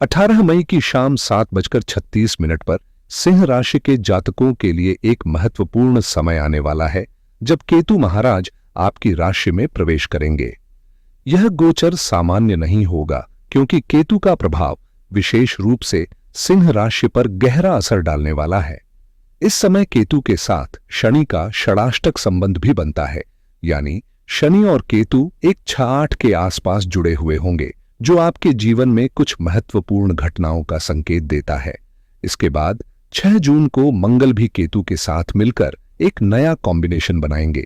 18 मई की शाम 7:36 पर सिंह राशि के जातकों के लिए एक महत्वपूर्ण समय आने वाला है जब केतु महाराज आपकी राशि में प्रवेश करेंगे। यह गोचर सामान्य नहीं होगा क्योंकि केतु का प्रभाव विशेष रूप से सिंह राशि पर गहरा असर डालने वाला है। इस समय केतु के साथ शनि का षडाष्टक संबंध भी बनता है, यानी शनि और केतु एक 6-8 के आसपास जुड़े हुए होंगे, जो आपके जीवन में कुछ महत्वपूर्ण घटनाओं का संकेत देता है। इसके बाद 6 जून को मंगल भी केतु के साथ मिलकर एक नया कॉम्बिनेशन बनाएंगे।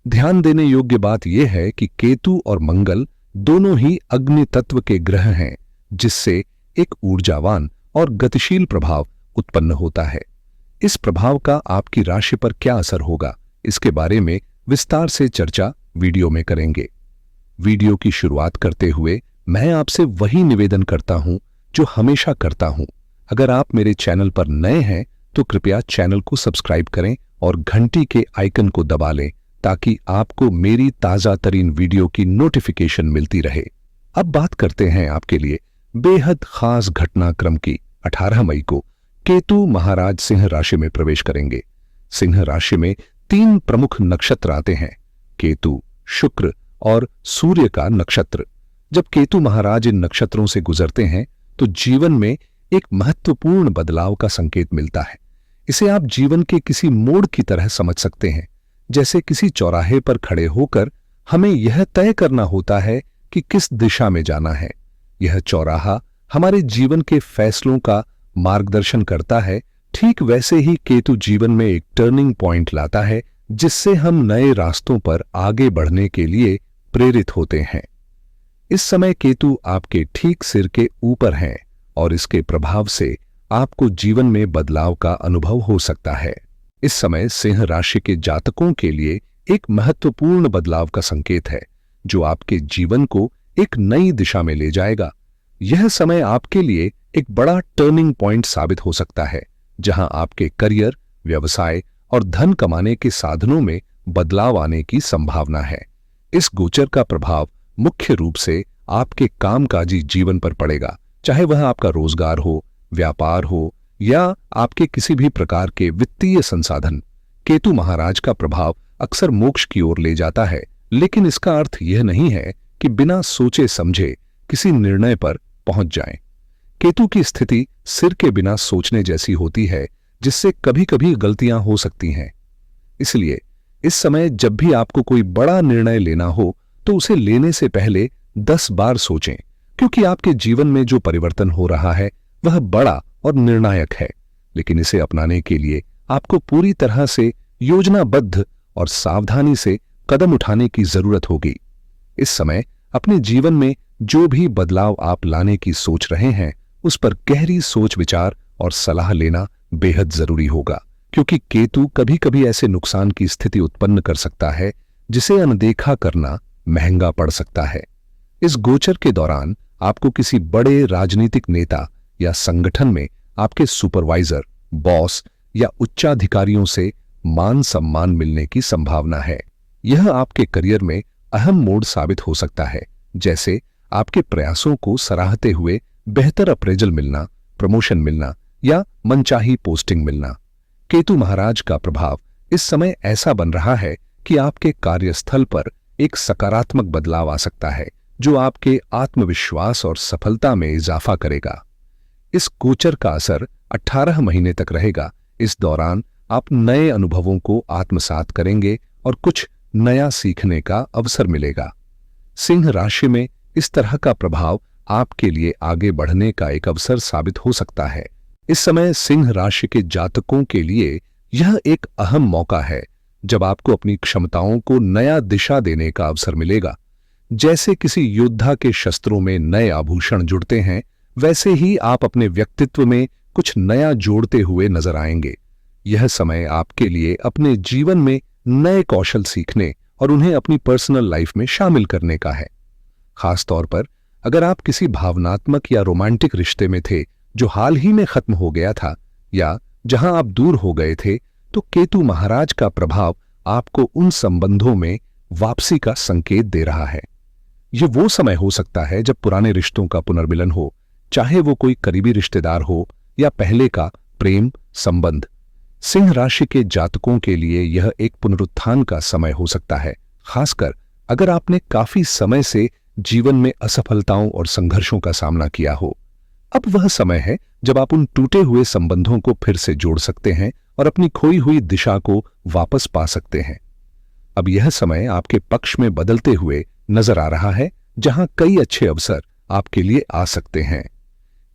ध्यान देने योग्य बात यह है कि केतु और मंगल दोनों ही अग्नि तत्व के ग्रह हैं, जिससे एक ऊर्जावान और गतिशील प्रभाव उत्पन्न होता है। इस प्रभाव का आपकी राशि पर क्या असर होगा, इसके बारे में विस्तार से चर्चा वीडियो में करेंगे। वीडियो की शुरुआत करते हुए मैं आपसे वही निवेदन करता हूं जो हमेशा करता हूं। अगर आप मेरे चैनल पर नए हैं तो कृपया चैनल को सब्सक्राइब करें और घंटी के आइकन को दबा लें ताकि आपको मेरी ताजा तरीन वीडियो की नोटिफिकेशन मिलती रहे। अब बात करते हैं आपके लिए बेहद खास घटनाक्रम की। 18 मई को केतु महाराज सिंह राशि में प्रवेश करेंगे। सिंह राशि में 3 प्रमुख नक्षत्र आते हैं, केतु, शुक्र और सूर्य का नक्षत्र। जब केतु महाराज इन नक्षत्रों से गुजरते हैं तो जीवन में एक महत्वपूर्ण बदलाव का संकेत मिलता है। इसे आप जीवन के किसी मोड़ की तरह समझ सकते हैं, जैसे किसी चौराहे पर खड़े होकर हमें यह तय करना होता है कि किस दिशा में जाना है। यह चौराहा हमारे जीवन के फैसलों का मार्गदर्शन करता है। ठीक वैसे ही केतु जीवन में एक टर्निंग पॉइंट लाता है, जिससे हम नए रास्तों पर आगे बढ़ने के लिए प्रेरित होते हैं। इस समय केतु आपके ठीक सिर के ऊपर हैं और इसके प्रभाव से आपको जीवन में बदलाव का अनुभव हो सकता है। इस समय सिंह राशि के जातकों के लिए एक महत्वपूर्ण बदलाव का संकेत है, जो आपके जीवन को एक नई दिशा में ले जाएगा। यह समय आपके लिए एक बड़ा टर्निंग पॉइंट साबित हो सकता है, जहां आपके करियर, व्यवसाय और धन कमाने के साधनों में बदलाव आने की संभावना है। इस गोचर का प्रभाव मुख्य रूप से आपके कामकाजी जीवन पर पड़ेगा, चाहे वह आपका रोजगार हो, व्यापार हो या आपके किसी भी प्रकार के वित्तीय संसाधन। केतु महाराज का प्रभाव अक्सर मोक्ष की ओर ले जाता है, लेकिन इसका अर्थ यह नहीं है कि बिना सोचे समझे किसी निर्णय पर पहुंच जाएं। केतु की स्थिति सिर के बिना सोचने जैसी होती है, जिससे कभी-कभी गलतियां हो सकती हैं। इसलिए इस समय जब भी आपको कोई बड़ा निर्णय लेना हो तो उसे लेने से पहले 10 बार सोचें, क्योंकि आपके जीवन में जो परिवर्तन हो रहा है वह बड़ा और निर्णायक है। लेकिन इसे अपनाने के लिए आपको पूरी तरह से योजनाबद्ध और सावधानी से कदम उठाने की जरूरत होगी। इस समय अपने जीवन में जो भी बदलाव आप लाने की सोच रहे हैं, उस पर गहरी सोच विचार और सलाह लेना बेहद जरूरी होगा, क्योंकि केतु कभी-कभी ऐसे नुकसान की स्थिति उत्पन्न कर सकता है जिसे अनदेखा करना महंगा पड़ सकता है। इस गोचर के दौरान आपको किसी बड़े राजनीतिक नेता या संगठन में आपके सुपरवाइजर, बॉस या उच्चाधिकारियों से मान सम्मान मिलने की संभावना है। यह आपके करियर में अहम मोड़ साबित हो सकता है, जैसे आपके प्रयासों को सराहते हुए बेहतर अप्रेजल मिलना, प्रमोशन मिलना या मनचाही पोस्टिंग मिलना। केतु महाराज का प्रभाव इस समय ऐसा बन रहा है कि आपके कार्यस्थल पर एक सकारात्मक बदलाव आ सकता है, जो आपके आत्मविश्वास और सफलता में इजाफा करेगा। इस गोचर का असर 18 महीने तक रहेगा। इस दौरान आप नए अनुभवों को आत्मसात करेंगे और कुछ नया सीखने का अवसर मिलेगा। सिंह राशि में इस तरह का प्रभाव आपके लिए आगे बढ़ने का एक अवसर साबित हो सकता है। इस समय सिंह राशि के जातकों के लिए यह एक अहम मौका है, जब आपको अपनी क्षमताओं को नया दिशा देने का अवसर मिलेगा। जैसे किसी योद्धा के शस्त्रों में नए आभूषण जुड़ते हैं, वैसे ही आप अपने व्यक्तित्व में कुछ नया जोड़ते हुए नजर आएंगे। यह समय आपके लिए अपने जीवन में नए कौशल सीखने और उन्हें अपनी पर्सनल लाइफ में शामिल करने का है। खास तौर पर अगर आप किसी भावनात्मक या रोमांटिक रिश्ते में थे जो हाल ही में खत्म हो गया था, या जहां आप दूर हो गए थे, तो केतु महाराज का प्रभाव आपको उन संबंधों में वापसी का संकेत दे रहा है। यह वो समय हो सकता है जब पुराने रिश्तों का पुनर्मिलन हो, चाहे वो कोई करीबी रिश्तेदार हो या पहले का प्रेम संबंध। सिंह राशि के जातकों के लिए यह एक पुनरुत्थान का समय हो सकता है, खासकर अगर आपने काफी समय से जीवन में असफलताओं और संघर्षों का सामना किया हो। अब वह समय है जब आप उन टूटे हुए संबंधों को फिर से जोड़ सकते हैं और अपनी खोई हुई दिशा को वापस पा सकते हैं। अब यह समय आपके पक्ष में बदलते हुए नजर आ रहा है, जहां कई अच्छे अवसर आपके लिए आ सकते हैं।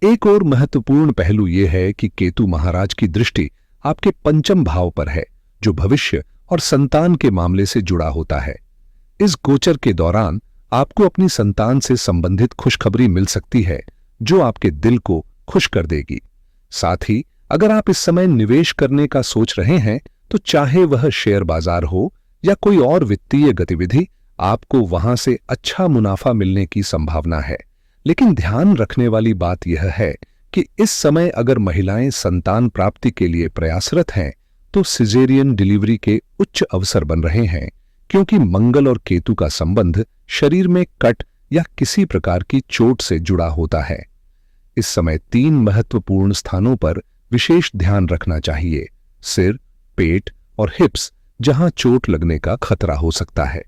एक और महत्वपूर्ण पहलू यह है कि केतु महाराज की दृष्टि आपके पंचम भाव पर है, जो भविष्य और संतान के मामले से जुड़ा होता है। इस गोचर के दौरान आपको अपनी संतान से संबंधित खुशखबरी मिल सकती है, जो आपके दिल को खुश कर देगी। साथ ही अगर आप इस समय निवेश करने का सोच रहे हैं, तो चाहे वह शेयर बाजार हो या कोई और वित्तीय गतिविधि, आपको वहां से अच्छा मुनाफा मिलने की संभावना है। लेकिन ध्यान रखने वाली बात यह है कि इस समय अगर महिलाएं संतान प्राप्ति के लिए प्रयासरत हैं, तो सिजेरियन डिलीवरी के उच्च अवसर बन रहे हैं, क्योंकि मंगल और केतु का संबंध शरीर में कट या किसी प्रकार की चोट से जुड़ा होता है। इस समय 3 महत्वपूर्ण स्थानों पर विशेष ध्यान रखना चाहिए: सिर, पेट और हिप्स, जहां चोट लगने का खतरा हो सकता है।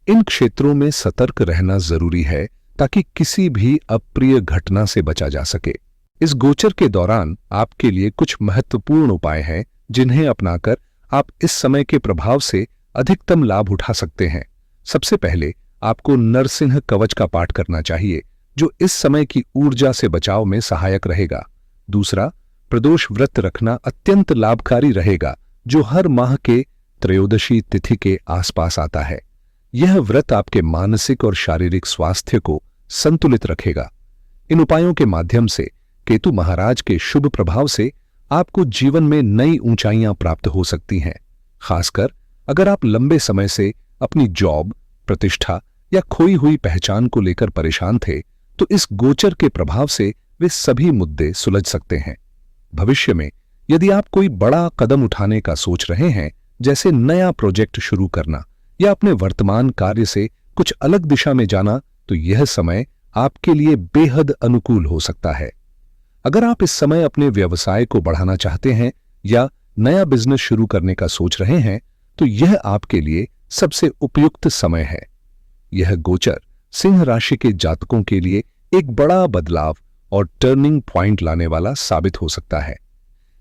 इन क्षेत्रों में सतर्क रहना जरूरी है, ताकि किसी भी अप्रिय घटना से बचा जा सके। इस गोचर के दौरान आपके लिए कुछ महत्वपूर्ण उपाय हैं, जिन्हें अपनाकर आप इस समय के प्रभाव से अधिकतम लाभ उठा सकते हैं। सबसे पहले आपको नरसिंह कवच का पाठ करना चाहिए, जो इस समय की ऊर्जा से बचाव में सहायक रहेगा। दूसरा, प्रदोष व्रत रखना अत्यंत लाभकारी रहेगा, जो हर माह के त्रयोदशी तिथि के आसपास आता है। यह व्रत आपके मानसिक और शारीरिक स्वास्थ्य को संतुलित रखेगा। इन उपायों के माध्यम से केतु महाराज के शुभ प्रभाव से आपको जीवन में नई ऊंचाइयां प्राप्त हो सकती हैं। खासकर अगर आप लंबे समय से अपनी जॉब, प्रतिष्ठा या खोई हुई पहचान को लेकर परेशान थे, तो इस गोचर के प्रभाव से वे सभी मुद्दे सुलझ सकते हैं। भविष्य में यदि आप कोई बड़ा कदम उठाने का सोच रहे हैं, जैसे नया प्रोजेक्ट शुरू करना या अपने वर्तमान कार्य से कुछ अलग दिशा में जाना, तो यह समय आपके लिए बेहद अनुकूल हो सकता है। अगर आप इस समय अपने व्यवसाय को बढ़ाना चाहते हैं या नया बिजनेस शुरू करने का सोच रहे हैं, तो यह आपके लिए सबसे उपयुक्त समय है। यह गोचर सिंह राशि के जातकों के लिए एक बड़ा बदलाव और टर्निंग पॉइंट लाने वाला साबित हो सकता है।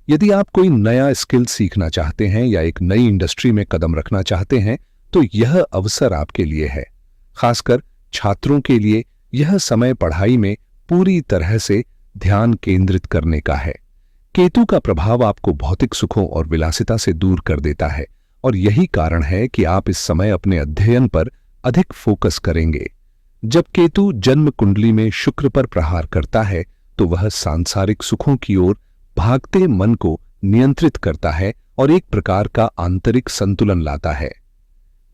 यदि आप कोई नया स्किल सीखना चाहते हैं या एक नई इंडस्ट्री में कदम रखना चाहते हैं, तो यह अवसर आपके लिए है। खासकर छात्रों के लिए यह समय पढ़ाई में पूरी तरह से ध्यान केंद्रित करने का है। केतु का प्रभाव आपको भौतिक सुखों और विलासिता से दूर कर देता है, और यही कारण है कि आप इस समय अपने अध्ययन पर अधिक फोकस करेंगे। जब केतु जन्म कुंडली में शुक्र पर प्रहार करता है, तो वह सांसारिक सुखों की ओर भागते मन को नियंत्रित करता है और एक प्रकार का आंतरिक संतुलन लाता है।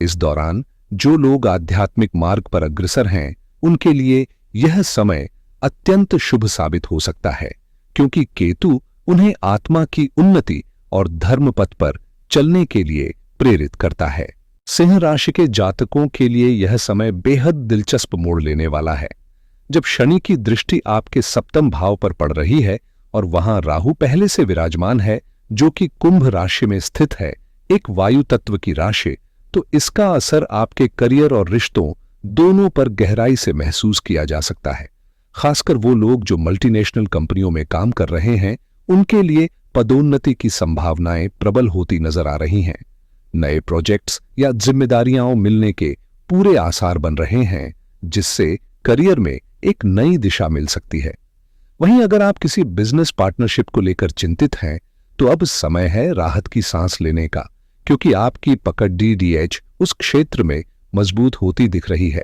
इस दौरान जो लोग आध्यात्मिक मार्ग पर अग्रसर हैं, उनके लिए यह समय अत्यंत शुभ साबित हो सकता है, क्योंकि केतु उन्हें आत्मा की उन्नति और धर्म पथ पर चलने के लिए प्रेरित करता है। सिंह राशि के जातकों के लिए यह समय बेहद दिलचस्प मोड़ लेने वाला है। जब शनि की दृष्टि आपके सप्तम भाव पर पड़ रही है और वहां राहु पहले से विराजमान है, जो कि कुंभ राशि में स्थित है, एक वायु तत्व की राशि, तो इसका असर आपके करियर और रिश्तों दोनों पर गहराई से महसूस किया जा सकता है। खासकर वो लोग जो मल्टीनेशनल कंपनियों में काम कर रहे हैं, उनके लिए पदोन्नति की संभावनाएं प्रबल होती नजर आ रही हैं। नए प्रोजेक्ट्स या जिम्मेदारियां मिलने के पूरे आसार बन रहे हैं, जिससे करियर में एक नई दिशा मिल सकती है। वहीं अगर आप किसी बिजनेस पार्टनरशिप को लेकर चिंतित हैं, तो अब समय है राहत की सांस लेने का, क्योंकि आपकी पकड़ DDH उस क्षेत्र में मजबूत होती दिख रही है।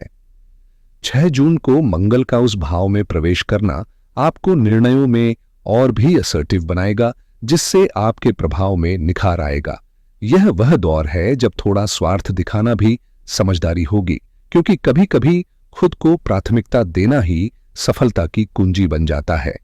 6 जून को मंगल का उस भाव में प्रवेश करना आपको निर्णयों में और भी असर्टिव बनाएगा, जिससे आपके प्रभाव में निखार आएगा। यह वह दौर है जब थोड़ा स्वार्थ दिखाना भी समझदारी होगी, क्योंकि कभी-कभी खुद को प्राथमिकता देना ही सफलता की कुंजी बन जाता है।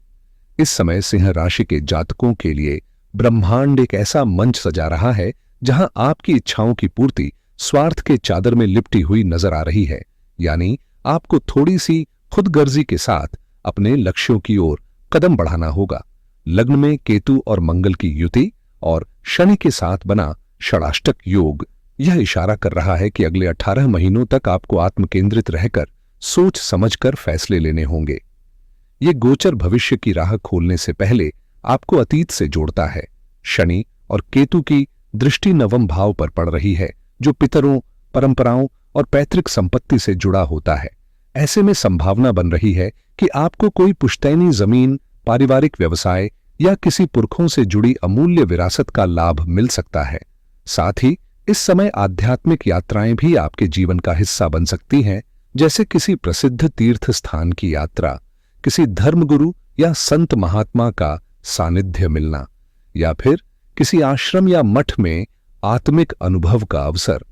इस समय सिंह राशि के जातकों के लिए ब्रह्मांड एक ऐसा मंच सजा रहा है, जहां आपकी इच्छाओं की पूर्ति स्वार्थ के चादर में लिपटी हुई नजर आ रही है। यानी आपको थोड़ी सी खुदगर्जी के साथ अपने लक्ष्यों की ओर कदम बढ़ाना होगा। लग्न में केतु और मंगल की युति और शनि के साथ बना षडाष्टक योग यह इशारा कर रहा है कि अगले 18 महीनों तक आपको आत्मकेंद्रित रहकर सोच समझकर फैसले लेने होंगे। ये गोचर भविष्य की राह खोलने से पहले आपको अतीत से जोड़ता है। शनि और केतु की दृष्टि नवम भाव पर पड़ रही है, जो पितरों, परंपराओं और पैतृक संपत्ति से जुड़ा होता है। ऐसे में संभावना बन रही है कि आपको कोई पुश्तैनी जमीन, पारिवारिक व्यवसाय या किसी पुरखों से जुड़ी अमूल्य विरासत का लाभ मिल सकता है। साथ ही इस समय आध्यात्मिक यात्राएं भी आपके जीवन का हिस्सा बन सकती हैं, जैसे किसी प्रसिद्ध तीर्थ स्थान की यात्रा, किसी धर्मगुरु या संत महात्मा का सानिध्य मिलना, या फिर किसी आश्रम या मठ में आत्मिक अनुभव का अवसर।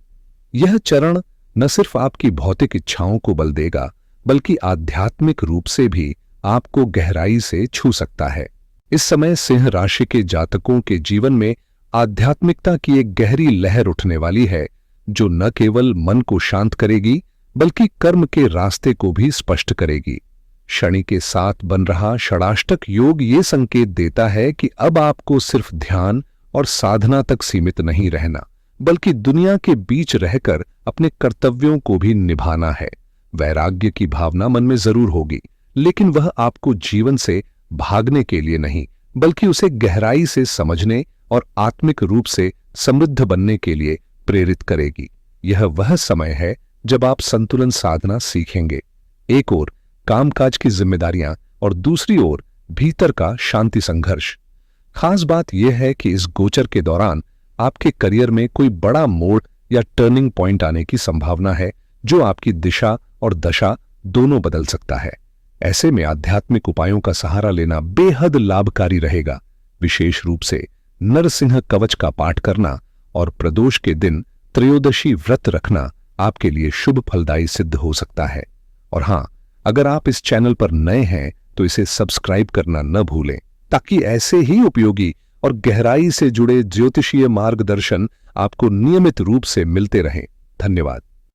यह चरण न सिर्फ आपकी भौतिक इच्छाओं को बल देगा, बल्कि आध्यात्मिक रूप से भी आपको गहराई से छू सकता है। इस समय सिंह राशि के जातकों के जीवन में आध्यात्मिकता की एक गहरी लहर उठने वाली है, जो न केवल मन को शांत करेगी, बल्कि कर्म के रास्ते को भी स्पष्ट करेगी। शनि के साथ बन रहा षडाष्टक योग ये संकेत देता है कि अब आपको सिर्फ ध्यान और साधना तक सीमित नहीं रहना, बल्कि दुनिया के बीच रहकर अपने कर्तव्यों को भी निभाना है। वैराग्य की भावना मन में जरूर होगी, लेकिन वह आपको जीवन से भागने के लिए नहीं, बल्कि उसे गहराई से समझने और आत्मिक रूप से समृद्ध बनने के लिए प्रेरित करेगी। यह वह समय है जब आप संतुलन साधना सीखेंगे, एक ओर कामकाज की जिम्मेदारियां और दूसरी ओर भीतर का शांति संघर्ष। खास बात यह है कि इस गोचर के दौरान आपके करियर में कोई बड़ा मोड़ या टर्निंग पॉइंट आने की संभावना है, जो आपकी दिशा और दशा दोनों बदल सकता है। ऐसे में आध्यात्मिक उपायों का सहारा लेना बेहद लाभकारी रहेगा। विशेष रूप से नरसिंह कवच का पाठ करना और प्रदोष के दिन त्रयोदशी व्रत रखना आपके लिए शुभ फलदायी सिद्ध हो सकता है। और हां, अगर आप इस चैनल पर नए हैं तो इसे सब्सक्राइब करना न भूलें, ताकि ऐसे ही उपयोगी और गहराई से जुड़े ज्योतिषीय मार्गदर्शन आपको नियमित रूप से मिलते रहें। धन्यवाद।